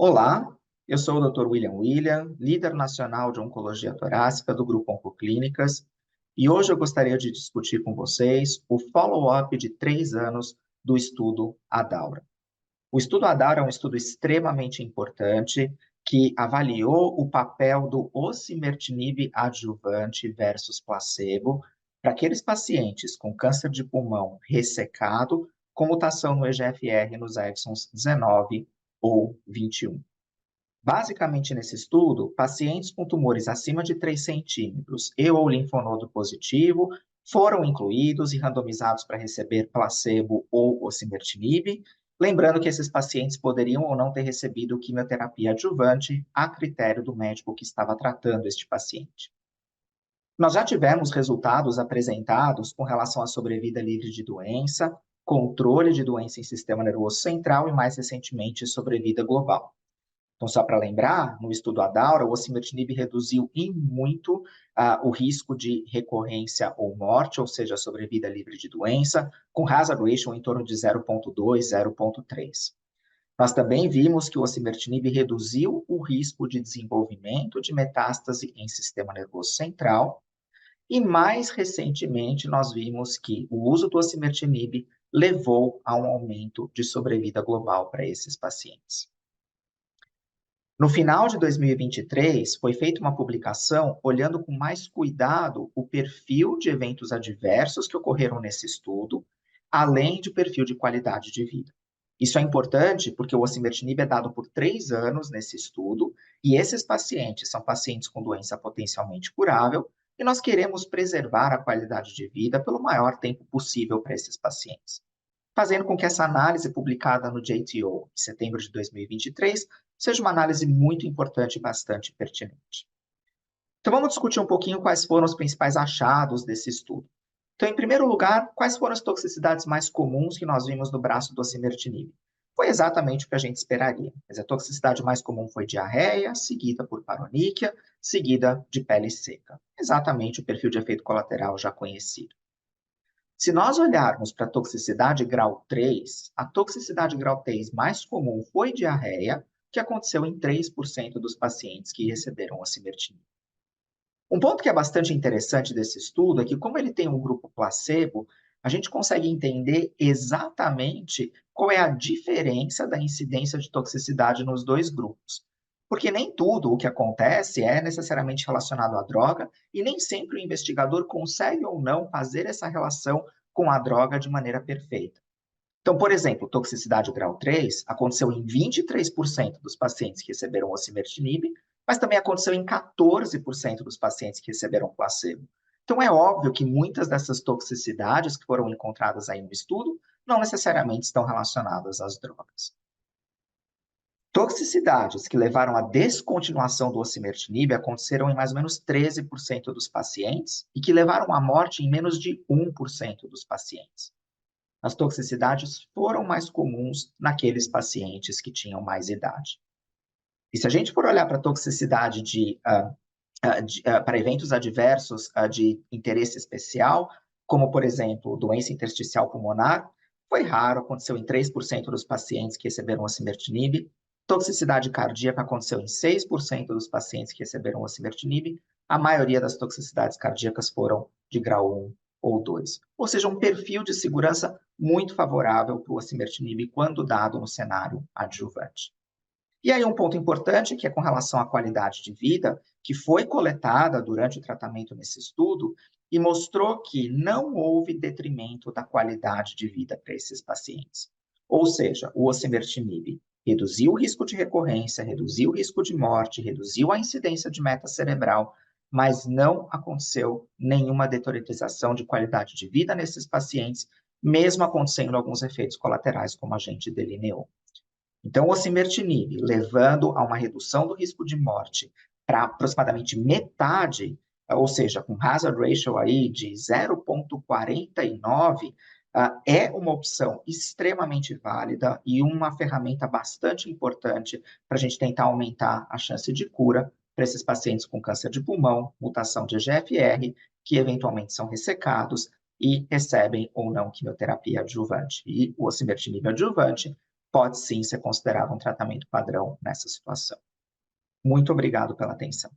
Olá, eu sou o Dr. William, líder nacional de oncologia torácica do Grupo Oncoclínicas, e hoje eu gostaria de discutir com vocês o follow-up de 3 anos do estudo ADAURA. O estudo ADAURA é um estudo extremamente importante que avaliou o papel do osimertinib adjuvante versus placebo para aqueles pacientes com câncer de pulmão ressecado com mutação no EGFR nos exons 19 ou 21. Basicamente, nesse estudo, pacientes com tumores acima de 3 centímetros e ou linfonodo positivo foram incluídos e randomizados para receber placebo ou osimertinib, lembrando que esses pacientes poderiam ou não ter recebido quimioterapia adjuvante a critério do médico que estava tratando este paciente. Nós já tivemos resultados apresentados com relação à sobrevida livre de doença, controle de doença em sistema nervoso central e, mais recentemente, sobrevida global. Então, só para lembrar, no estudo ADAURA, o osimertinib reduziu em muito o risco de recorrência ou morte, ou seja, sobrevida livre de doença, com hazard ratio em torno de 0,2, 0,3. Nós também vimos que o osimertinib reduziu o risco de desenvolvimento de metástase em sistema nervoso central, e mais recentemente nós vimos que o uso do osimertinib levou a um aumento de sobrevida global para esses pacientes. No final de 2023, foi feita uma publicação olhando com mais cuidado o perfil de eventos adversos que ocorreram nesse estudo, além de perfil de qualidade de vida. Isso é importante porque o osimertinib é dado por 3 anos nesse estudo, e esses pacientes são pacientes com doença potencialmente curável, e nós queremos preservar a qualidade de vida pelo maior tempo possível para esses pacientes, fazendo com que essa análise publicada no JTO em setembro de 2023 seja uma análise muito importante e bastante pertinente. Então, vamos discutir um pouquinho quais foram os principais achados desse estudo. Então, em primeiro lugar, quais foram as toxicidades mais comuns que nós vimos no braço do osimertinib? Foi exatamente o que a gente esperaria. Mas a toxicidade mais comum foi diarreia, seguida por paroníquia, seguida de pele seca. Exatamente o perfil de efeito colateral já conhecido. Se nós olharmos para a toxicidade grau 3, a toxicidade grau 3 mais comum foi diarreia, que aconteceu em 3% dos pacientes que receberam osimertinib. Um ponto que é bastante interessante desse estudo é que, como ele tem um grupo placebo, a gente consegue entender exatamente qual é a diferença da incidência de toxicidade nos dois grupos. Porque nem tudo o que acontece é necessariamente relacionado à droga, e nem sempre o investigador consegue ou não fazer essa relação com a droga de maneira perfeita. Então, por exemplo, toxicidade grau 3 aconteceu em 23% dos pacientes que receberam osimertinib, mas também aconteceu em 14% dos pacientes que receberam placebo. Então, é óbvio que muitas dessas toxicidades que foram encontradas aí no estudo não necessariamente estão relacionadas às drogas. Toxicidades que levaram à descontinuação do osimertinib aconteceram em mais ou menos 13% dos pacientes e que levaram à morte em menos de 1% dos pacientes. As toxicidades foram mais comuns naqueles pacientes que tinham mais idade. E se a gente for olhar para a toxicidade para eventos adversos de interesse especial, como, por exemplo, doença intersticial pulmonar, foi raro, aconteceu em 3% dos pacientes que receberam osimertinib. Toxicidade cardíaca aconteceu em 6% dos pacientes que receberam osimertinib. A maioria das toxicidades cardíacas foram de grau 1 ou 2. Ou seja, um perfil de segurança muito favorável para o osimertinib quando dado no cenário adjuvante. E aí um ponto importante, que é com relação à qualidade de vida, que foi coletada durante o tratamento nesse estudo e mostrou que não houve detrimento da qualidade de vida para esses pacientes. Ou seja, o osimertinib reduziu o risco de recorrência, reduziu o risco de morte, reduziu a incidência de meta cerebral, mas não aconteceu nenhuma deteriorização de qualidade de vida nesses pacientes, mesmo acontecendo alguns efeitos colaterais, como a gente delineou. Então, o osimertinib, levando a uma redução do risco de morte para aproximadamente metade, ou seja, com hazard ratio aí de 0,49, é uma opção extremamente válida e uma ferramenta bastante importante para a gente tentar aumentar a chance de cura para esses pacientes com câncer de pulmão, mutação de EGFR, que eventualmente são ressecados e recebem ou não quimioterapia adjuvante. E o osimertinib adjuvante pode sim ser considerado um tratamento padrão nessa situação. Muito obrigado pela atenção.